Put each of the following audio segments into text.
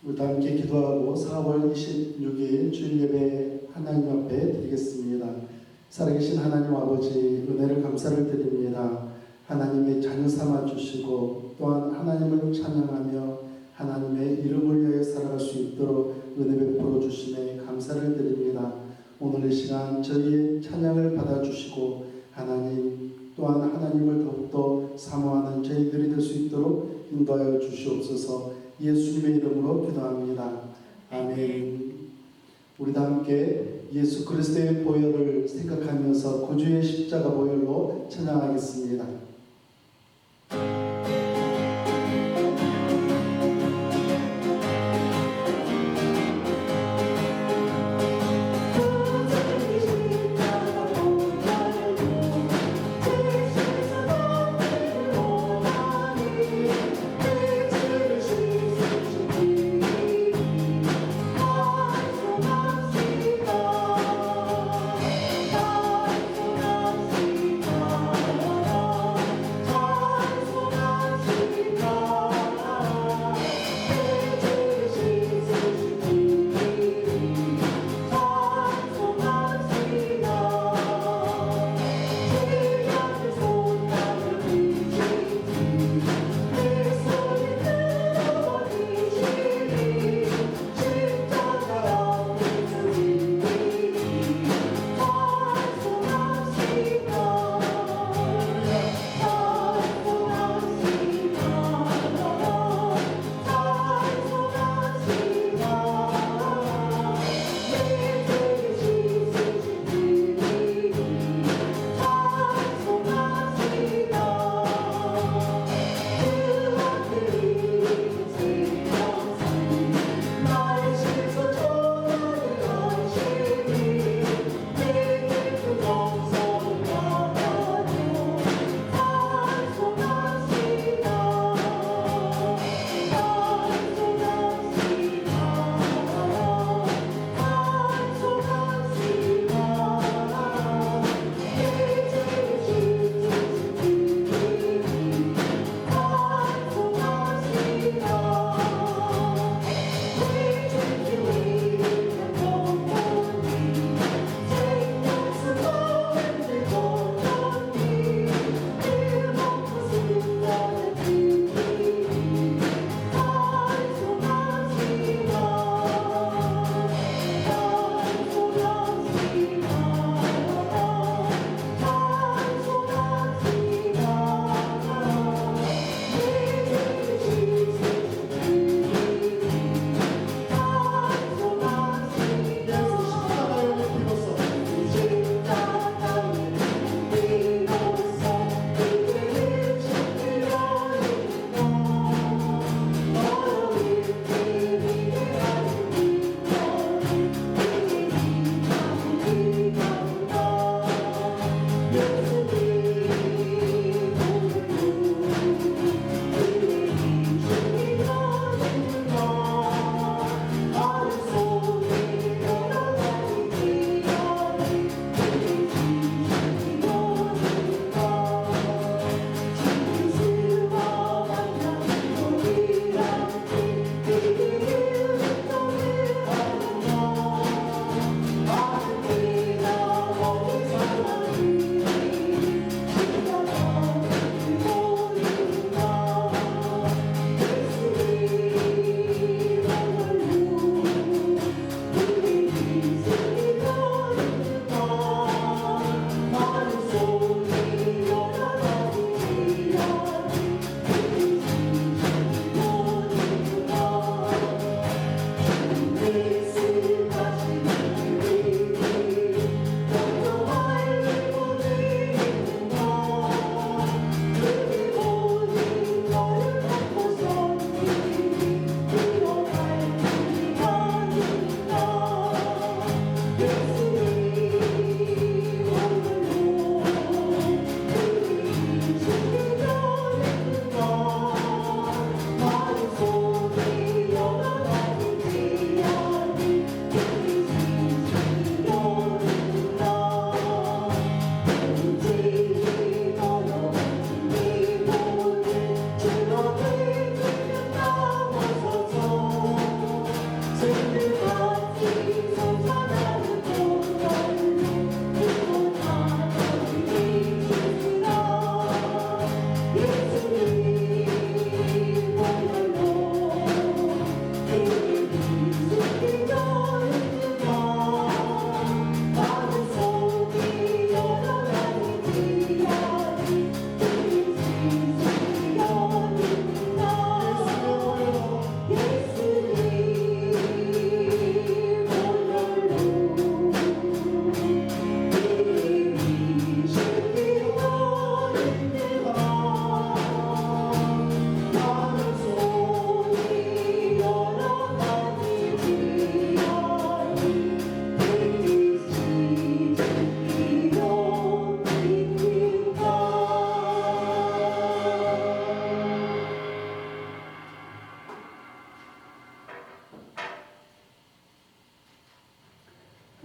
우리 다 함께 기도하고 4월 26일 주일 예배 하나님 앞에 드리겠습니다. 살아계신 하나님 아버지, 은혜를 감사를 드립니다. 하나님의 자녀 삼아 주시고 또한 하나님을 찬양하며 하나님의 이름을 위하여 살아갈 수 있도록 은혜 베풀어 주심에 감사를 드립니다. 오늘 이 시간 저희의 찬양을 받아주시고 하나님 또한 하나님을 더욱더 사모하는 저희들이 될 수 있도록 인도하여 주시옵소서. 예수님의 이름으로 기도합니다. 아멘. 우리 다 함께 예수 그리스도의 보혈을 생각하면서 구주의 십자가 보혈로 찬양하겠습니다. 찬송합시다.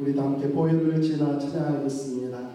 우리 다 함께 보혈을 지나 찬양하겠습니다.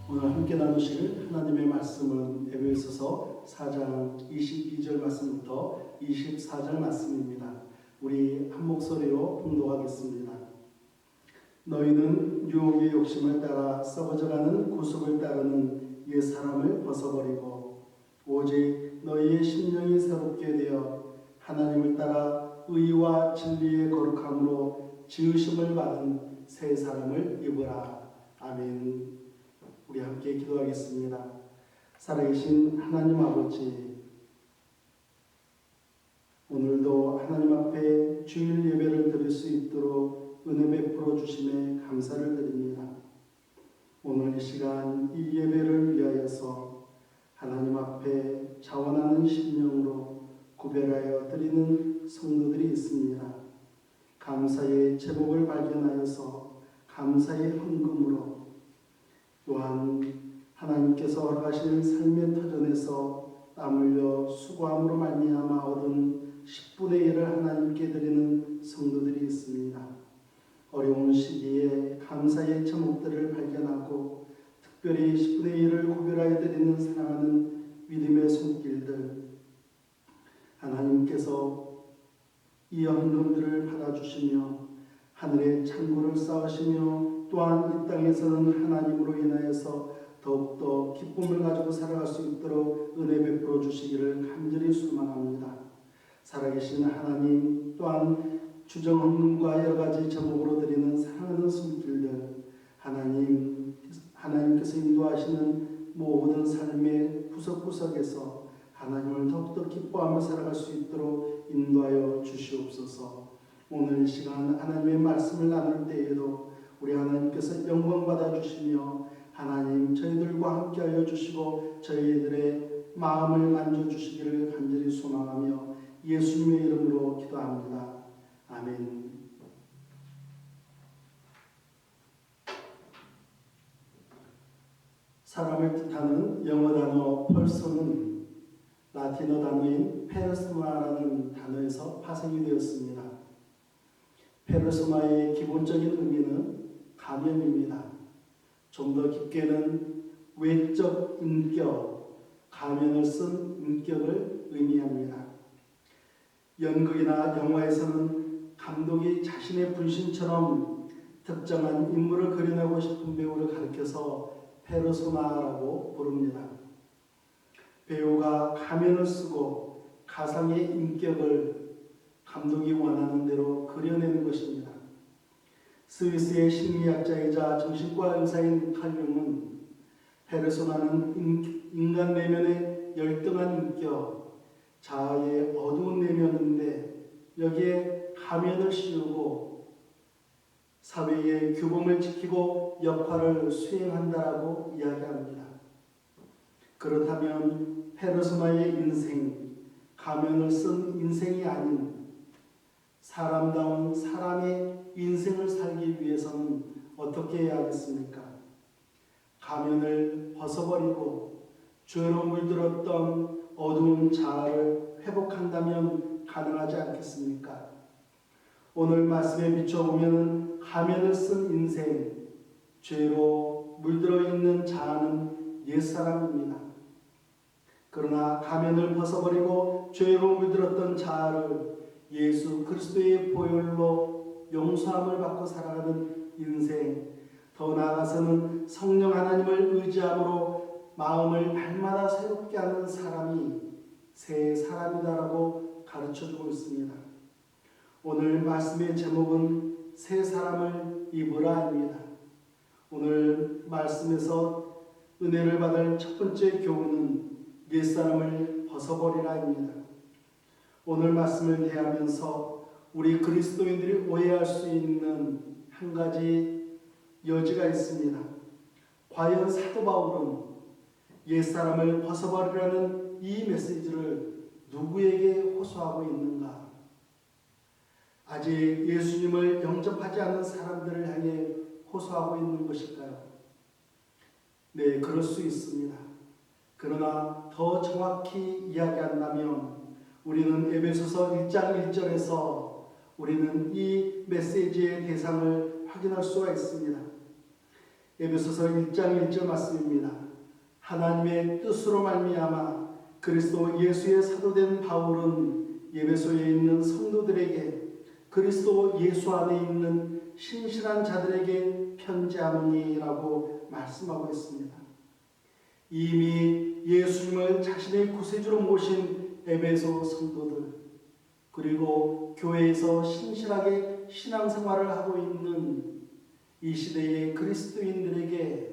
오늘 함께 나누실 하나님의 말씀은 에베소서 4장 22절 말씀부터 24절 말씀입니다. 우리 한 목소리로 봉독하겠습니다. 너희는 유혹의 욕심을 따라 썩어져가는 구속을 따르는 옛 사람을 벗어버리고 오직 너희의 심령이 새롭게 되어 하나님을 따라 의와 진리의 거룩함으로 지으심을 받은 새 사람을 입으라. 아멘. 우리 함께 기도하겠습니다. 살아계신 하나님 아버지, 오늘도 하나님 앞에 주일 예배를 드릴 수 있도록 은혜 베풀어 주심에 감사를 드립니다. 오늘 이 시간 이 예배를 위하여서 하나님 앞에 자원하는 심령으로 구별하여 드리는 성도들이 있습니다. 감사의 제목을 발견하여서 감사의 헌금으로 또한 하나님께서 허락하신 삶의 터전에서 땀 흘려 수고함으로 말미암아 얻은 10분의 1을 하나님께 드리는 성도들이 있습니다. 어려운 시기에 감사의 제목들을 발견하고 특별히 10분의 1을 구별하여 드리는 사랑하는 믿음의 손길들, 하나님께서 이 헌금들을 받아주시며 하늘의 창고를 쌓으시며 또한 이 땅에서는 하나님으로 인하여서 더욱더 기쁨을 가지고 살아갈 수 있도록 은혜 베풀어 주시기를 간절히 소망합니다. 살아계신 하나님, 또한 주정 헌금과 여러 가지 제목으로 드리는 사랑하는 손길들, 하나님께서 인도하시는 모든 삶의 구석구석에서 하나님을 더욱더 기뻐하며 살아갈 수 있도록 인도하여 주시옵소서. 오늘 이 시간 하나님의 말씀을 나눌 때에도 우리 하나님께서 영광 받아주시며 하나님 저희들과 함께하여 주시고 저희들의 마음을 만져주시기를 간절히 소망하며 예수님의 이름으로 기도합니다. 아멘. 사람을 뜻하는 영어 단어 펄서는 라틴어 단어인 페르소나라는 단어에서 파생이 되었습니다. 페르소나의 기본적인 의미는 감염입니다. 좀 더 깊게는 외적 인격, 가면을 쓴 인격을 의미합니다. 연극이나 영화에서는 감독이 자신의 분신처럼 특정한 인물을 그려내고 싶은 배우를 가리켜서 페르소나라고 부릅니다. 배우가 가면을 쓰고 가상의 인격을 감독이 원하는 대로 그려내는 것입니다. 스위스의 심리학자이자 정신과 의사인 칼 융은 페르소나는 인간 내면의 열등한 인격, 자아의 어두운 내면인데 여기에 가면을 씌우고 사회의 규범을 지키고 역할을 수행한다라고 이야기합니다. 그렇다면 페르소나의 인생, 가면을 쓴 인생이 아닌 사람다운 사람의 인생을 살기 위해서는 어떻게 해야 하겠습니까? 가면을 벗어버리고 죄로 물들었던 어두운 자아를 회복한다면 가능하지 않겠습니까? 오늘 말씀에 비춰보면 가면을 쓴 인생, 죄로 물들어 있는 자아는 옛사람입니다. 그러나 가면을 벗어버리고 죄로 물들었던 자아를 예수 그리스도의 보혈로 용서함을 받고 살아가는 인생, 더 나아가서는 성령 하나님을 의지함으로 마음을 날마다 새롭게 하는 사람이 새 사람이다라고 가르쳐주고 있습니다. 오늘 말씀의 제목은 새 사람을 입으라입니다. 오늘 말씀에서 은혜를 받을 첫 번째 교훈은 옛사람을 벗어버리라입니다. 오늘 말씀을 대하면서 우리 그리스도인들이 오해할 수 있는 한 가지 여지가 있습니다. 과연 사도 바울은 옛사람을 벗어버리라는 이 메시지를 누구에게 호소하고 있는가? 아직 예수님을 영접하지 않은 사람들을 향해 호소하고 있는 것일까요? 네, 그럴 수 있습니다. 그러나 더 정확히 이야기한다면 우리는 에베소서 1장 1절에서 우리는 이 메시지의 대상을 확인할 수가 있습니다. 에베소서 1장 1절 말씀입니다. 하나님의 뜻으로 말미암아 그리스도 예수의 사도된 바울은 에베소에 있는 성도들에게 그리스도 예수 안에 있는 신실한 자들에게 편지하노니라고 말씀하고 있습니다. 이미 예수님을 자신의 구세주로 모신 에베소 성도들, 그리고 교회에서 신실하게 신앙생활을 하고 있는 이 시대의 그리스도인들에게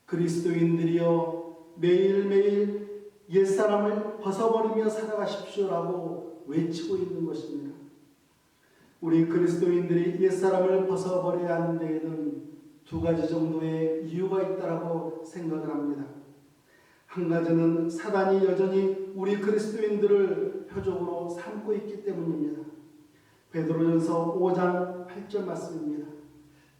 그리스도인들이여 매일매일 옛사람을 벗어버리며 살아가십시오라고 외치고 있는 것입니다. 우리 그리스도인들이 옛사람을 벗어버려야 하는 데에는 두 가지 정도의 이유가 있다고 생각을 합니다. 한 가지는 사단이 여전히 우리 그리스도인들을 표적으로 삼고 있기 때문입니다. 베드로전서 5장 8절 말씀입니다.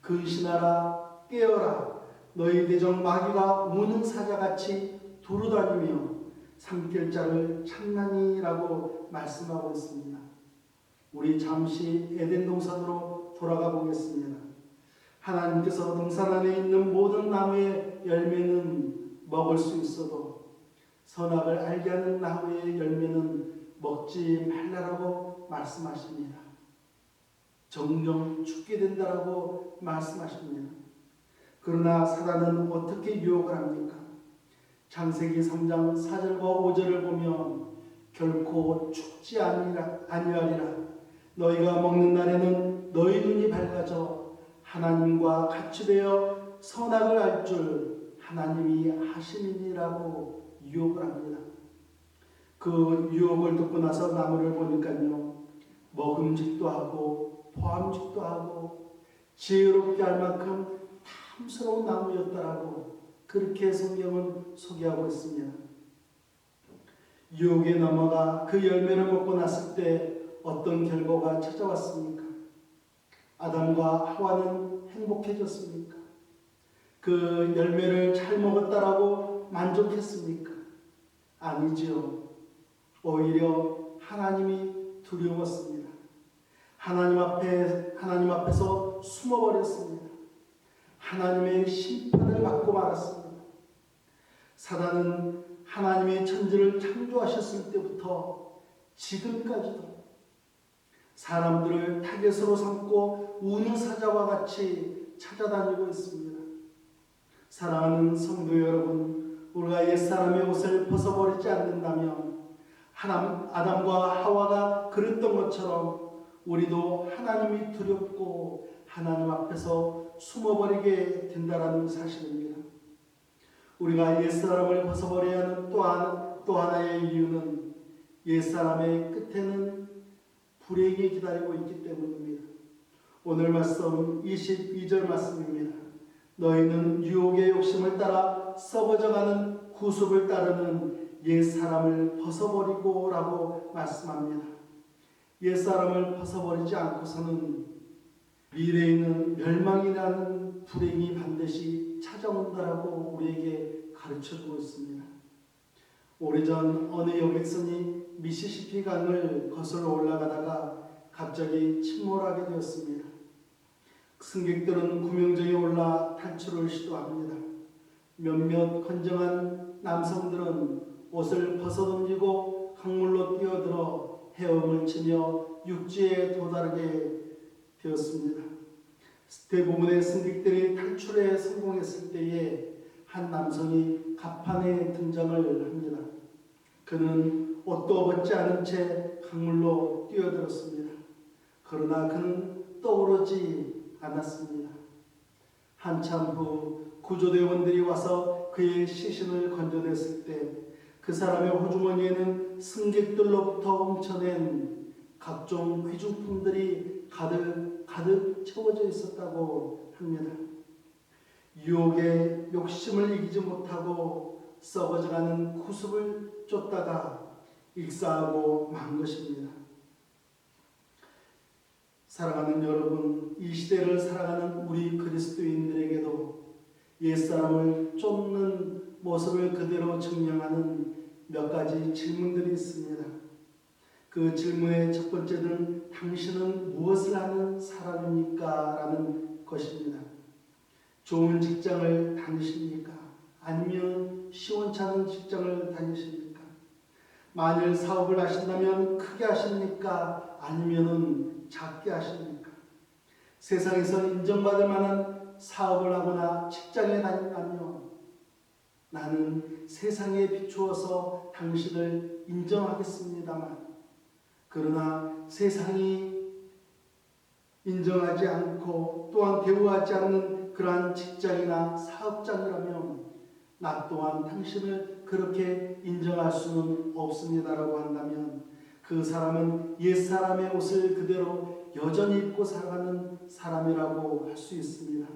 근신하라, 깨어라, 너희 대적 마귀가 우는 사자같이 두루다니며 삼킬 자를 찾나니라고 말씀하고 있습니다. 우리 잠시 에덴 동산으로 돌아가 보겠습니다. 하나님께서 동산 안에 있는 모든 나무의 열매는 먹을 수 있어도 선악을 알게 하는 나무의 열매는 먹지 말라라고 말씀하십니다. 정령 죽게 된다라고 말씀하십니다. 그러나 사단은 어떻게 유혹을 합니까? 창세기 3장 4절과 5절을 보면 결코 죽지 아니하리라. 너희가 먹는 날에는 너희 눈이 밝아져 하나님과 같이 되어 선악을 알 줄 하나님이 하시니라고 유혹을 합니다. 그 유혹을 듣고 나서 나무를 보니까요, 먹음직도 하고 포함직도 하고 지혜롭게 할 만큼 탐스러운 나무였다라고 그렇게 성경은 소개하고 있습니다. 유혹에 넘어가 그 열매를 먹고 났을 때 어떤 결과가 찾아왔습니까? 아담과 하와는 행복해졌습니까? 그 열매를 잘 먹었다라고 만족했습니까? 아니지요. 오히려 하나님이 두려웠습니다. 하나님 앞에서 숨어버렸습니다. 하나님의 심판을 받고 말았습니다. 사단은 하나님의 천지를 창조하셨을 때부터 지금까지도 사람들을 타겟으로 삼고 우는 사자와 같이 찾아다니고 있습니다. 사랑하는 성도 여러분, 우리가 옛사람의 옷을 벗어버리지 않는다면 아담과 하와가 그랬던 것처럼 우리도 하나님이 두렵고 하나님 앞에서 숨어버리게 된다는 사실입니다. 우리가 옛사람을 벗어버려야 하는 또 하나의 이유는 옛사람의 끝에는 불행이 기다리고 있기 때문입니다. 오늘 말씀 22절 말씀입니다. 너희는 유혹의 욕심을 따라 썩어져가는 구습을 따르는 옛사람을 벗어버리고 라고 말씀합니다. 옛사람을 벗어버리지 않고서는 미래에는 멸망이라는 불행이 반드시 찾아온다라고 우리에게 가르쳐주고 있습니다. 오래전 어느 여객선이 미시시피 강을 거슬러 올라가다가 갑자기 침몰하게 되었습니다. 승객들은 구명정에 올라 탈출을 시도합니다. 몇몇 건정한 남성들은 옷을 벗어던지고 강물로 뛰어들어 헤엄을 치며 육지에 도달하게 되었습니다. 대부분의 승객들이 탈출에 성공했을 때에 한 남성이 갑판에 등장을 합니다. 그는 옷도 벗지 않은 채 강물로 뛰어들었습니다. 그러나 그는 떠오르지 않았습니다. 한참 후 구조대원들이 와서 그의 시신을 건져냈을 때 그 사람의 호주머니에는 승객들로부터 훔쳐낸 각종 귀중품들이 가득 채워져 있었다고 합니다. 유혹의 욕심을 이기지 못하고 썩어져가는 구습을 쫓다가 익사하고 만 것입니다. 사랑하는 여러분, 이 시대를 살아가는 우리 그리스도인들에게도 옛사람을 쫓는 모습을 그대로 증명하는 몇 가지 질문들이 있습니다. 그 질문의 첫 번째는 당신은 무엇을 하는 사람입니까? 라는 것입니다. 좋은 직장을 다니십니까? 아니면 시원찮은 직장을 다니십니까? 만일 사업을 하신다면 크게 하십니까? 아니면 작게 하십니까? 세상에서 인정받을 만한 사업을 하거나 직장에 다닌다면 나는 세상에 비추어서 당신을 인정하겠습니다만, 그러나 세상이 인정하지 않고 또한 대우하지 않는 그러한 직장이나 사업장이라면 나 또한 당신을 그렇게 인정할 수는 없습니다라고 한다면 그 사람은 옛사람의 옷을 그대로 여전히 입고 살아가는 사람이라고 할 수 있습니다.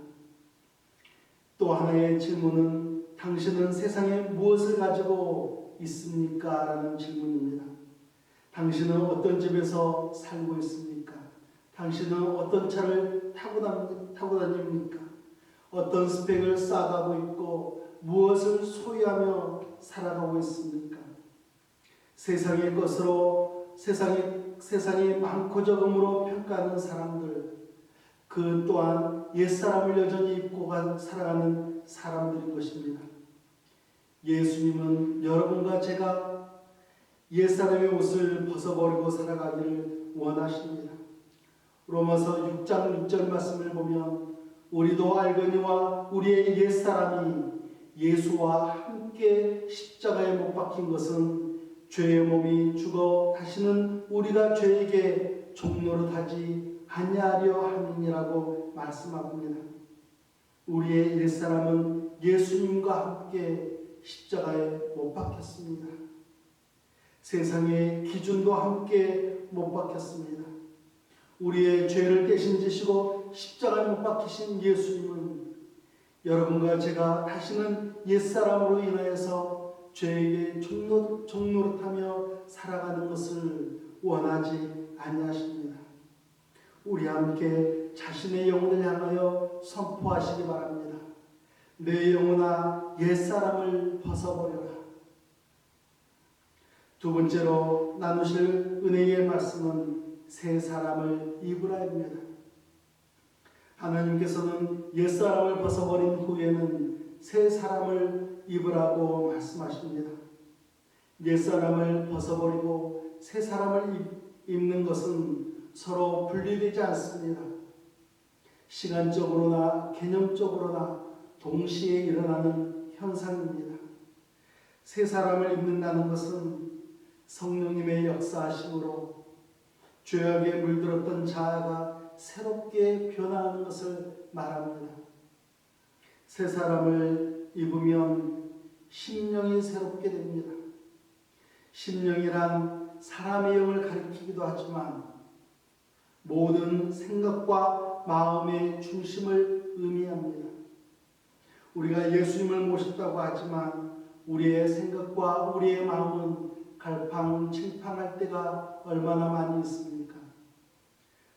또 하나의 질문은 당신은 세상에 무엇을 가지고 있습니까? 라는 질문입니다. 당신은 어떤 집에서 살고 있습니까? 당신은 어떤 차를 타고 다닙니까? 어떤 스펙을 쌓아가고 있고 무엇을 소유하며 살아가고 있습니까? 세상의 것으로 세상의 많고 적음으로 평가하는 사람들, 그 또한 옛사람을 여전히 입고 살아가는 사람들인 것입니다. 예수님은 여러분과 제가 옛사람의 옷을 벗어버리고 살아가기를 원하십니다. 로마서 6장 6절 말씀을 보면 우리도 알거니와 우리의 옛사람이 예수와 함께 십자가에 못 박힌 것은 죄의 몸이 죽어 다시는 우리가 죄에게 종노릇하지 아니하려 함이니라고 말씀합니다. 우리의 옛사람은 예수님과 함께 십자가에 못 박혔습니다. 세상의 기준도 함께 못 박혔습니다. 우리의 죄를 대신 지시고 십자가에 못 박히신 예수님은 여러분과 제가 다시는 옛사람으로 인하여서 죄에게 종노릇하며 살아가는 것을 원하지 아니하십니다. 우리 함께 자신의 영혼을 향하여 선포하시기 바랍니다. 내 영혼아 옛사람을 벗어버려라. 두 번째로 나누실 은혜의 말씀은 새 사람을 입으라입니다. 하나님께서는 옛사람을 벗어버린 후에는 새 사람을 입으라고 말씀하십니다. 옛사람을 벗어버리고 새 사람을 입는 것은 서로 분리되지 않습니다. 시간적으로나 개념적으로나 동시에 일어나는 현상입니다. 새 사람을 입는다는 것은 성령님의 역사하심으로 죄악에 물들었던 자아가 새롭게 변화하는 것을 말합니다. 새 사람을 입으면 심령이 새롭게 됩니다. 심령이란 사람의 영을 가리키기도 하지만 모든 생각과 마음의 중심을 의미합니다. 우리가 예수님을 모셨다고 하지만 우리의 생각과 우리의 마음은 갈팡질팡할 때가 얼마나 많이 있습니까?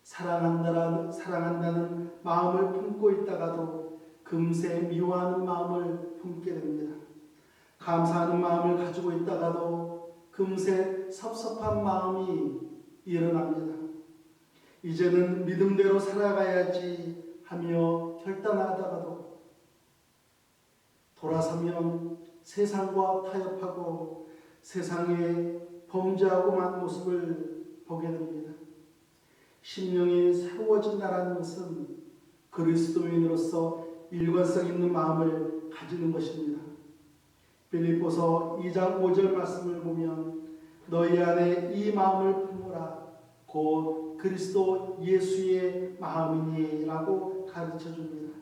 사랑한다는 마음을 품고 있다가도 금세 미워하는 마음을 품게 됩니다. 감사하는 마음을 가지고 있다가도 금세 섭섭한 마음이 일어납니다. 이제는 믿음대로 살아가야지 하며 결단하다가도 돌아서면 세상과 타협하고 세상에 범죄하고만 모습을 보게 됩니다. 심령이 새로워진다는 것은 그리스도인으로서 일관성 있는 마음을 가지는 것입니다. 빌립보서 2장 5절 말씀을 보면 너희 안에 이 마음을 품으라 곧 그리스도 예수의 마음이니 라고 가르쳐 줍니다.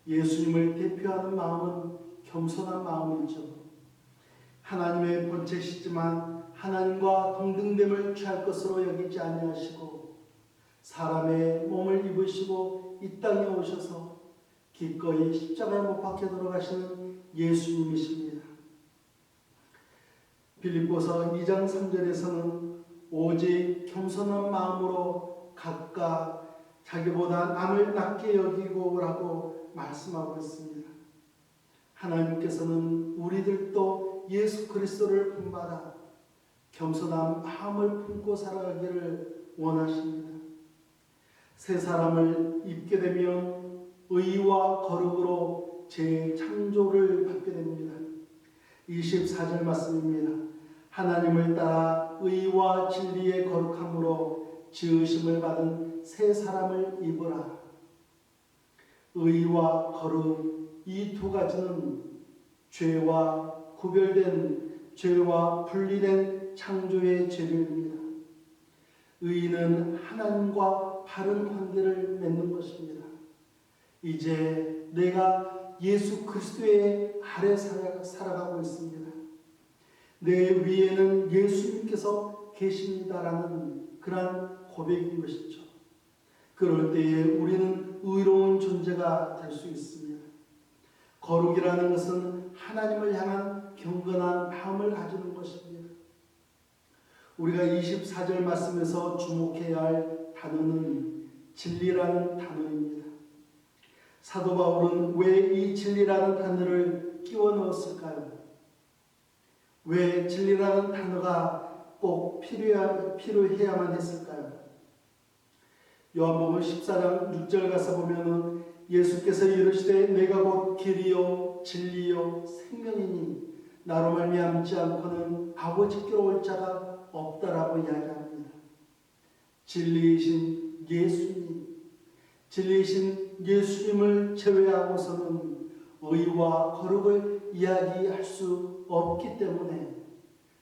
예수님을 대표하는 마음은 겸손한 마음이죠. 하나님의 본체시지만 하나님과 동등됨을 취할 것으로 여기지 아니하시고 사람의 몸을 입으시고 이 땅에 오셔서 기꺼이 십자가에 못 박혀 돌아가시는 예수님이십니다. 빌립보서 2장 3절에서는 오직 겸손한 마음으로 각각 자기보다 남을 낮게 여기고 라고 말씀하고 있습니다. 하나님께서는 우리들도 예수 그리스도를 본받아 겸손한 마음을 품고 살아가기를 원하십니다. 새 사람을 입게 되면 의와 거룩으로 재창조를 받게 됩니다. 24절 말씀입니다. 하나님을 따라 의와 진리의 거룩함으로 지으심을 받은 새 사람을 입으라. 의와 거룩 이 두 가지는 죄와 구별된 죄와 분리된 창조의 재료입니다. 의는 하나님과 바른 관계를 맺는 것입니다. 이제 내가 예수 그리스도의 아래 살아가고 있습니다. 내 위에는 예수님께서 계십니다라는 그러한 고백인 것이죠. 그럴 때에 우리는 의로운 존재가 될 수 있습니다. 거룩이라는 것은 하나님을 향한 경건한 마음을 가지는 것입니다. 우리가 24절 말씀에서 주목해야 할 단어는 진리라는 단어입니다. 사도 바울은 왜 이 진리라는 단어를 끼워 넣었을까요? 왜 진리라는 단어가 꼭 필요해야만 했을까요? 요한복음 14장 6절 가서 보면은 예수께서 이르시되 내가 곧 길이요 진리요 생명이니 나로 말미암지 않고는 아버지께로 올 자가 없다라고 이야기합니다. 진리이신 예수님을 제외하고서는 의와 거룩을 이야기할 수 없기 때문에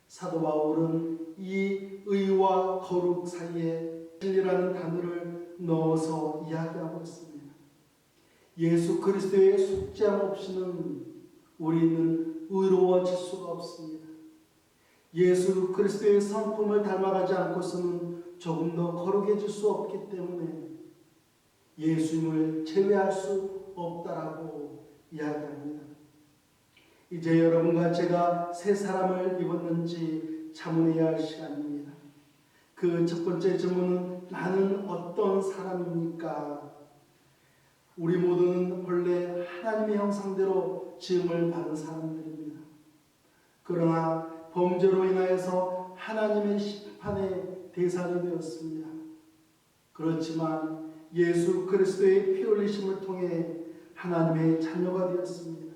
사도 바울은 이 의와 거룩 사이에 진리라는 단어를 넣어서 이야기하고 있습니다. 예수 그리스도의 속죄함 없이는 우리는 의로워질 수가 없습니다. 예수 그리스도의 성품을 닮아가지 않고서는 조금 더 거룩해질 수 없기 때문에 예수님을 제외할 수 없다라고 이야기합니다. 이제 여러분과 제가 새 사람을 입었는지 자문해야 할 시간입니다. 그 첫 번째 질문은 나는 어떤 사람입니까? 우리 모두는 본래 하나님의 형상대로 지음을 받은 사람들입니다. 그러나 범죄로 인하여서 하나님의 심판의 대상이 되었습니다. 그렇지만 예수 그리스도의 피 흘리심을 통해 하나님의 자녀가 되었습니다.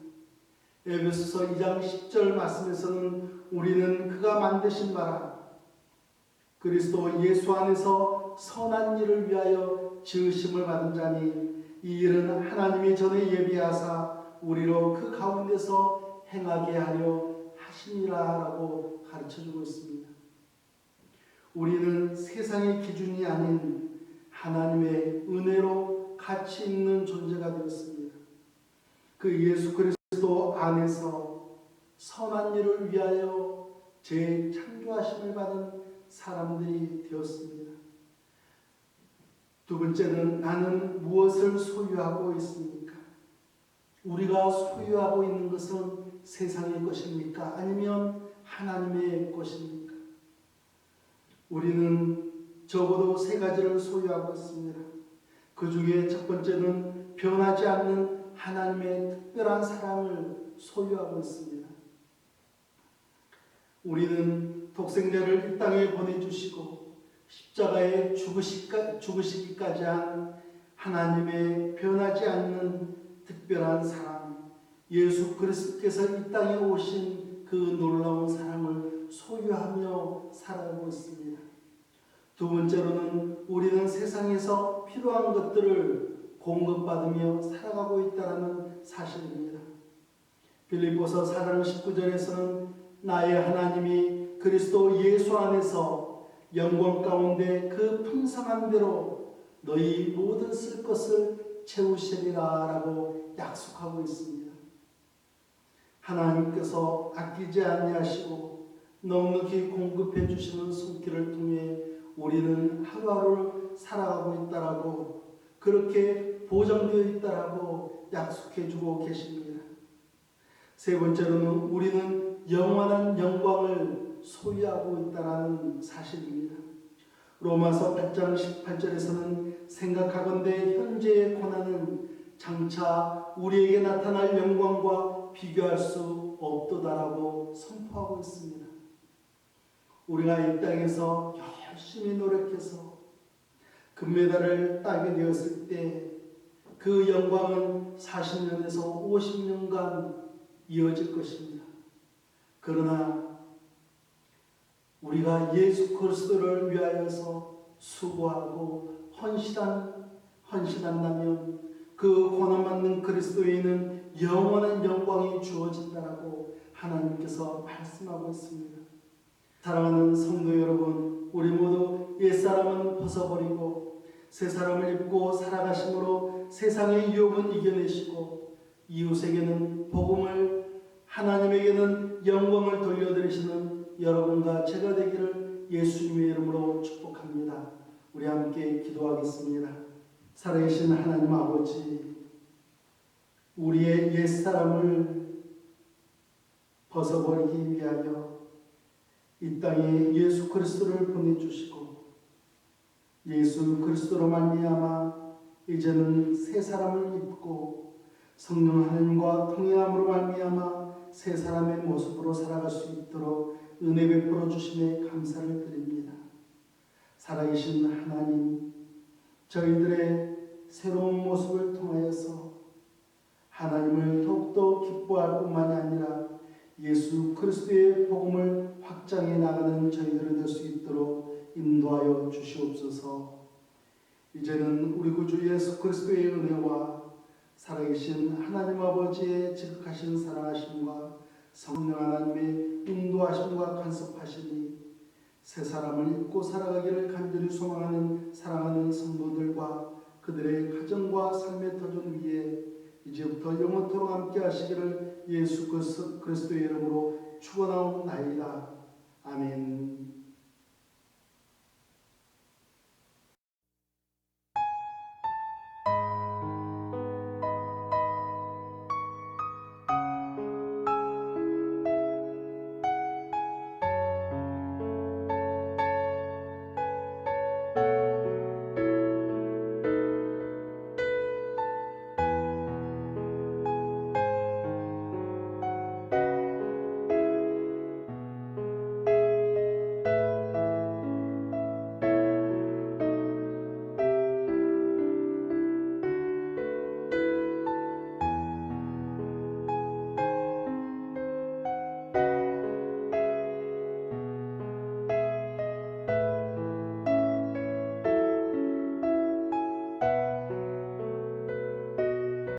에베소서 2장 10절 말씀에서는 우리는 그가 만드신 바라 그리스도 예수 안에서 선한 일을 위하여 지으심을 받은 자니 이 일은 하나님이 전에 예비하사 우리로 그 가운데서 행하게 하려 하심이라 라고 가르쳐주고 있습니다. 우리는 세상의 기준이 아닌 하나님의 은혜로 가치 있는 존재가 되었습니다. 그 예수 그리스도 안에서 선한 일을 위하여 재창조하심을 받은 사람들이 되었습니다. 두 번째는 나는 무엇을 소유하고 있습니까? 우리가 소유하고 있는 것은 세상의 것입니까? 아니면 하나님의 것입니까? 우리는 적어도 세 가지를 소유하고 있습니다. 그 중에 첫 번째는 변하지 않는 하나님의 특별한 사랑을 소유하고 있습니다. 우리는 독생자를 이 땅에 보내주시고 십자가에 죽으시기까지 한 하나님의 변하지 않는 특별한 사랑, 예수 그리스도께서 이 땅에 오신 그 놀라운 사랑을 소유하며 살아가고 있습니다. 두 번째로는 우리는 세상에서 필요한 것들을 공급받으며 살아가고 있다는 사실입니다. 빌립보서 4장 19절에서는 나의 하나님이 그리스도 예수 안에서 영광 가운데 그 풍성한 대로 너희 모든 쓸 것을 채우시리라 라고 약속하고 있습니다. 하나님께서 아끼지 아니하시고 넉넉히 공급해 주시는 손길을 통해 우리는 하루하루 살아가고 있다라고 그렇게 보장되어 있다라고 약속해 주고 계십니다. 세 번째로는 우리는 영원한 영광을 소유하고 있다는 사실입니다. 로마서 8장 18절에서는 생각하건대 현재의 고난은 장차 우리에게 나타날 영광과 비교할 수 없도다라고 선포하고 있습니다. 우리가 이 땅에서 열심히 노력해서 금메달을 따게 되었을 때 그 영광은 40년에서 50년간 이어질 것입니다. 그러나 우리가 예수 그리스도를 위하여서 수고하고 헌신한다면 그 고난받는 그리스도에는 영원한 영광이 주어진다라고 하나님께서 말씀하고 있습니다. 사랑하는 성도 여러분, 우리 모두 옛사람은 벗어버리고 새 사람을 입고 살아가심으로 세상의 유혹은 이겨내시고 이웃에게는 복음을, 하나님에게는 영광을 돌려드리시는 여러분과 제가 되기를 예수님의 이름으로 축복합니다. 우리 함께 기도하겠습니다. 살아계신 하나님 아버지, 우리의 옛사람을 벗어버리기 위하여 이 땅에 예수 그리스도를 보내주시고 예수 그리스도로 말미암아 이제는 새 사람을 입고 성령 하나님과 통행함으로 말미암아 새 사람의 모습으로 살아갈 수 있도록 은혜 베풀어 주심에 감사를 드립니다. 살아계신 하나님, 저희들의 새로운 모습을 통하여서 하나님을 더욱더 기뻐할 뿐만이 아니라 예수 그리스도의 복음을 확장해 나가는 저희들이 될 수 있도록 인도하여 주시옵소서. 이제는 우리 구주 예수 그리스도의 은혜와 살아계신 하나님 아버지의 지극하신 사랑하심과 성령 하나님의 인도하심과 간섭하심이 새 사람을 입고 살아가기를 간절히 소망하는 사랑하는 성도들과 그들의 가정과 삶의 터전 위에 이제부터 영원토록 함께 하시기를 예수 그리스도의 이름으로 축원하옵나이다. 아멘.